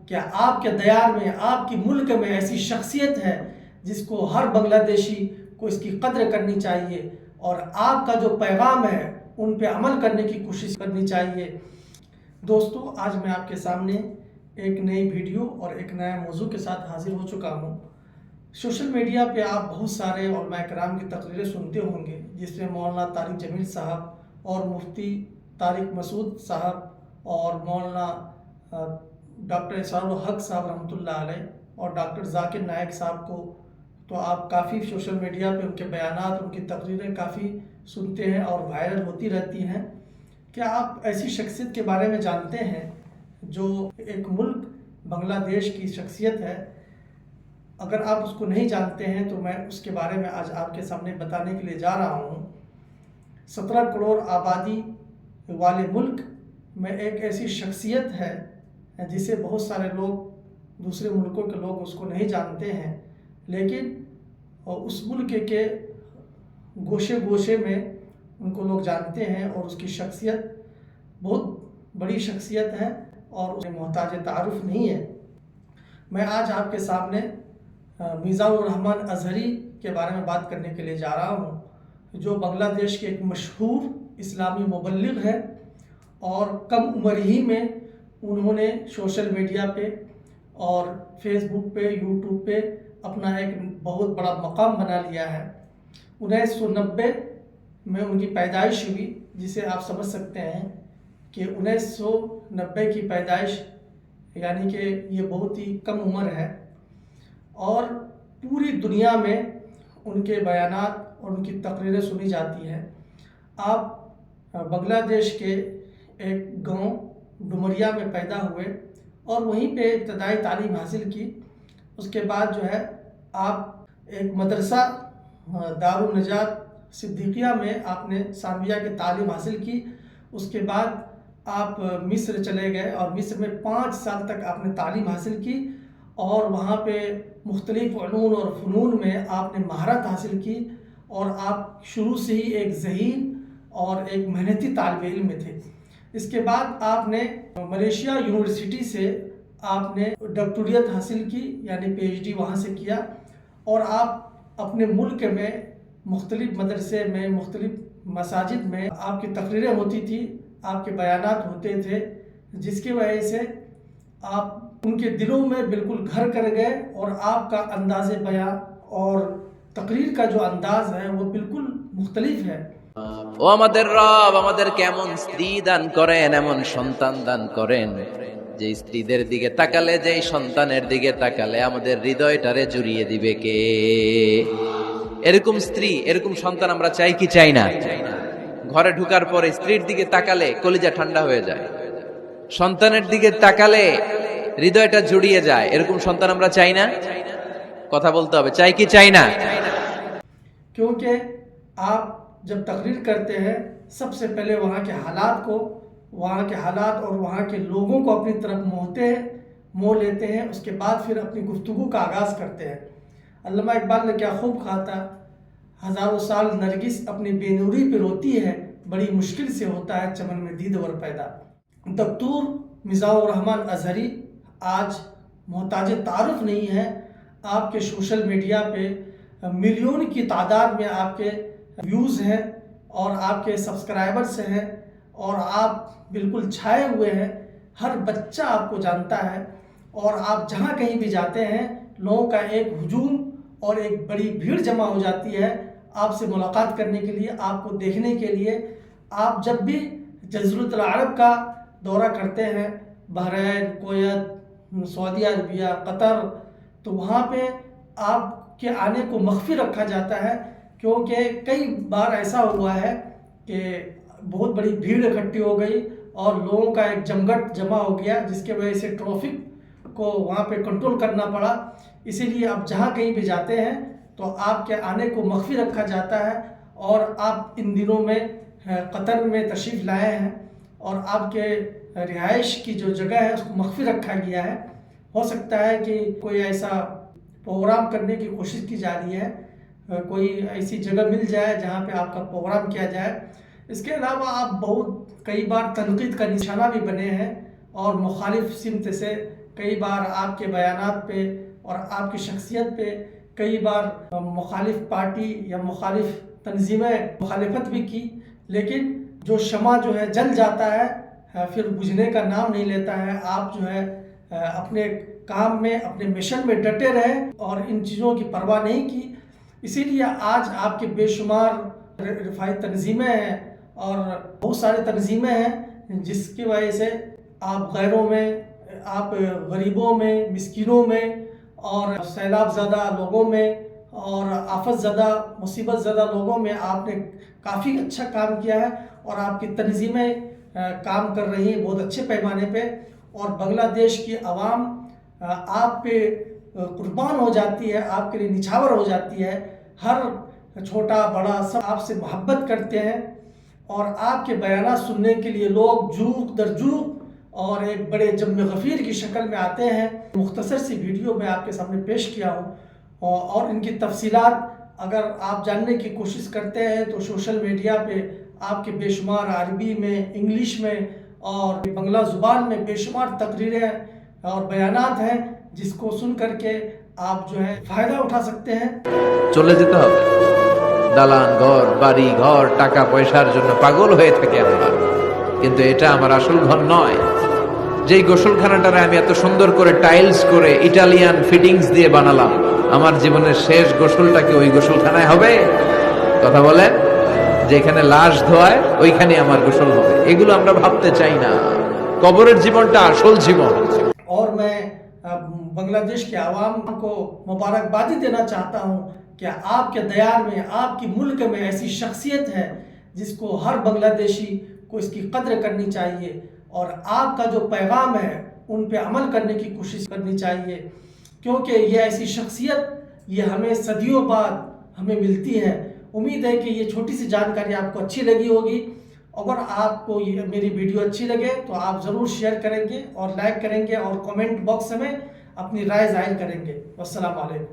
کہ آپ کے دیار میں، آپ کی ملک میں ایسی شخصیت ہے جس کو ہر بنگلہ دیشی کو اس کی قدر کرنی چاہیے، اور آپ کا جو پیغام ہے ان پہ عمل کرنے کی کوشش کرنی چاہیے۔ دوستو، آج میں آپ کے سامنے ایک نئی ویڈیو اور ایک نیا موضوع کے ساتھ حاضر ہو چکا ہوں۔ سوشل میڈیا پہ آپ بہت سارے علماء کرام کی تقریریں سنتے ہوں گے، جس میں مولانا طارق جمیل صاحب اور مفتی طارق مسعود صاحب اور مولانا ڈاکٹر اسرار الحق صاحب رحمۃ اللہ علیہ اور ڈاکٹر ذاکر نائک صاحب کو تو آپ کافی سوشل میڈیا پہ ان کے بیانات، ان کی تقریریں کافی سنتے ہیں اور وائرل ہوتی رہتی ہیں۔ کیا آپ ایسی شخصیت کے بارے میں جانتے ہیں جو ایک ملک بنگلہ دیش کی شخصیت ہے؟ اگر آپ اس کو نہیں جانتے ہیں تو میں اس کے بارے میں آج آپ کے سامنے بتانے کے لیے جا رہا ہوں۔ 17 کروڑ آبادی والے ملک میں ایک ایسی شخصیت ہے جسے بہت سارے لوگ، دوسرے ملکوں کے لوگ اس کو نہیں جانتے ہیں، لیکن اس ملک کے گوشے گوشے میں ان کو لوگ جانتے ہیں، اور اس کی شخصیت بہت بڑی شخصیت ہے اور اسے محتاج تعارف نہیں ہے۔ میں آج آپ کے سامنے میزان الرحمان اظہری کے بارے میں بات کرنے کے لیے جا رہا ہوں، جو بنگلہ دیش کے ایک مشہور اسلامی مبلغ ہے، اور کم عمر ہی میں انہوں نے سوشل میڈیا پہ اور فیس بک پہ، یوٹیوب پہ اپنا ایک بہت بڑا مقام بنا لیا ہے۔ 1990 میں ان کی پیدائش ہوئی، جسے آپ سمجھ سکتے ہیں کہ 1990 کی پیدائش یعنی کہ یہ بہت ہی کم عمر ہے، اور پوری دنیا میں ان کے بیانات اور ان کی تقریریں سنی جاتی ہیں۔ آپ بنگلہ دیش کے ایک گاؤں ڈومریا میں پیدا ہوئے اور وہیں پہ ابتدائی تعلیم حاصل کی۔ اس کے بعد جو ہے آپ ایک مدرسہ دارالنجات صدیقیہ میں آپ نے ثانویہ کی تعلیم حاصل کی۔ اس کے بعد آپ مصر چلے گئے اور مصر میں 5 سال تک آپ نے تعلیم حاصل کی، اور وہاں پہ مختلف علوم اور فنون میں آپ نے مہارت حاصل کی، اور آپ شروع سے ہی ایک ذہین اور ایک محنتی طالب علم تھے۔ اس کے بعد آپ نے ملیشیا یونیورسٹی سے آپ نے ڈاکٹریٹ حاصل کی، یعنی پی ایچ ڈی وہاں سے کیا، اور آپ اپنے ملک میں مختلف مدرسے میں، مختلف مساجد میں آپ کی تقریریں ہوتی تھی، آپ کے بیانات ہوتے تھے، جس کی وجہ سے آپ ان کے دلوں میں بالکل گھر کر گئے، اور آپ کا انداز بیان اور تقریر کا جو انداز ہے وہ بالکل مختلف ہے۔ ও আমাদের রব আমাদেরকে এমন স্ত্রী দান করেন, এমন সন্তান দান করেন, যে স্ত্রীদের দিকে তাকালে, যে সন্তানের দিকে তাকালে আমাদের হৃদয়টারে জুড়িয়ে দিবে কে। এরকম স্ত্রী, এরকম সন্তান আমরা চাই কি চাই না? ঘরে ঢোকার পরে স্ত্রীর দিকে তাকালে কলিজা ঠান্ডা হয়ে যায়, সন্তানের দিকে তাকালে হৃদয়টা জুড়িয়ে যায়। এরকম সন্তান আমরা চাই না? কথা বলতে হবে, চাই কি চাই না? کیونکہ آپ جب تقریر کرتے ہیں سب سے پہلے وہاں کے حالات اور وہاں کے لوگوں کو اپنی طرف موہ لیتے ہیں، اس کے بعد پھر اپنی گفتگو کا آغاز کرتے ہیں۔ علامہ اقبال نے کیا خوب کہا تھا، ہزاروں سال نرگس اپنی بے نوری پہ روتی ہے، بڑی مشکل سے ہوتا ہے چمن میں دید ور پیدا۔ دکتور میزان الرحمان اظہری آج محتاج تعارف نہیں ہے۔ آپ کے سوشل میڈیا پہ ملین کی تعداد میں آپ کے ویوز ہیں اور آپ کے سبسکرائبرز ہیں، اور آپ بالکل چھائے ہوئے ہیں۔ ہر بچہ آپ کو جانتا ہے، اور آپ جہاں کہیں بھی جاتے ہیں لوگوں کا ایک ہجوم اور ایک بڑی بھیڑ جمع ہو جاتی ہے آپ سے ملاقات کرنے کے لیے، آپ کو دیکھنے کے لیے۔ آپ جب بھی جزیرۃ العرب کا دورہ کرتے ہیں، بحرین، کویت، سعودی عربیہ، قطر، تو وہاں پہ آپ کے آنے کو مخفی رکھا جاتا ہے، کیونکہ کئی بار ایسا ہوا ہے کہ بہت بڑی بھیڑ اکٹھی ہو گئی اور لوگوں کا ایک جمگھٹ جمع ہو گیا، جس کی وجہ سے ٹریفک کو وہاں پہ کنٹرول کرنا پڑا۔ اسی لیے آپ جہاں کہیں بھی جاتے ہیں تو آپ کے آنے کو مخفی رکھا جاتا ہے، اور آپ ان دنوں میں قطر میں تشریف لائے ہیں، اور آپ کے رہائش کی جو جگہ ہے اس کو مخفی رکھا گیا ہے۔ ہو سکتا ہے کہ کوئی ایسا پروگرام کرنے کی کوشش کی جا رہی ہے، کوئی ایسی جگہ مل جائے جہاں پہ آپ کا پروگرام کیا جائے۔ اس کے علاوہ آپ کئی بار تنقید کا نشانہ بھی بنے ہیں، اور مخالف سمت سے کئی بار آپ کے بیانات پہ اور آپ کی شخصیت پہ کئی بار مخالف پارٹی یا مخالف تنظیمیں مخالفت بھی کی، لیکن جو شمع جو ہے جل جاتا ہے پھر بجھنے کا نام نہیں لیتا ہے۔ آپ جو ہے اپنے کام میں اپنے مشن میں ڈٹے رہے اور ان چیزوں کی پرواہ نہیں کی، اسی لیے آج آپ کے بے شمار رفاہی تنظیمیں ہیں اور بہت ساری تنظیمیں ہیں جس کی وجہ سے آپ غیروں میں، آپ غریبوں میں، مسکینوں میں اور سیلاب زدہ لوگوں میں اور آفت زدہ، مصیبت زدہ لوگوں میں آپ نے کافی اچھا کام کیا ہے اور آپ کی تنظیمیں کام کر رہی ہیں بہت اچھے پیمانے پہ، اور بنگلہ دیش کی عوام آپ پہ قربان ہو جاتی ہے، آپ کے لیے نچھاور ہو جاتی ہے۔ ہر چھوٹا بڑا سب آپ سے محبت کرتے ہیں اور آپ کے بیانات سننے کے لیے لوگ جوق در جوق اور ایک بڑے جم غفیر کی شکل میں آتے ہیں۔ مختصر سی ویڈیو میں آپ کے سامنے پیش کیا ہوں اور ان کی تفصیلات اگر آپ جاننے کی کوشش کرتے ہیں تو سوشل میڈیا پہ آپ کے بے شمار عربی میں، انگلش میں اور بنگلہ زبان میں بے شمار تقریریں اور بیانات ہیں جس کو سن کر کے آپ جو ہے فائدہ اٹھا سکتے ہیں۔ চলে যেতে হবে দালান ঘর, বাড়ি ঘর, টাকা পয়সার জন্য পাগল হয়ে থাকে আমরা, কিন্তু এটা আমার আসল ঘর নয়। যেই গোসলখানাটারে আমি এত সুন্দর করে টাইলস করে ইটালিয়ান ফিটিংস দিয়ে বানালাম, আমার জীবনের শেষ গোসলটা কি ওই গোসলখানায় হবে? কথা বলেন, যেখানে লাশ ধোয়ায় ওইখানে আমার গোসল হবে। এগুলো আমরা ভাবতে চাই না। কবরের জীবনটা আসল জীবন। اور میں بنگلہ دیش کے عوام کو مبارکبادی دینا چاہتا ہوں کہ آپ کے دیار میں، آپ کی ملک میں ایسی شخصیت ہے جس کو ہر بنگلہ دیشی کو اس کی قدر کرنی چاہیے اور آپ کا جو پیغام ہے ان پہ عمل کرنے کی کوشش کرنی چاہیے، کیونکہ یہ ایسی شخصیت یہ ہمیں صدیوں بعد ہمیں ملتی ہے۔ امید ہے کہ یہ چھوٹی سی جانکاری آپ کو اچھی لگی ہوگی۔ اگر آپ کو یہ میری ویڈیو اچھی لگے تو آپ ضرور شیئر کریں گے اور لائک کریں گے اور کمنٹ باکس میں اپنی رائے ظاہر کریں گے۔ والسلام علیکم۔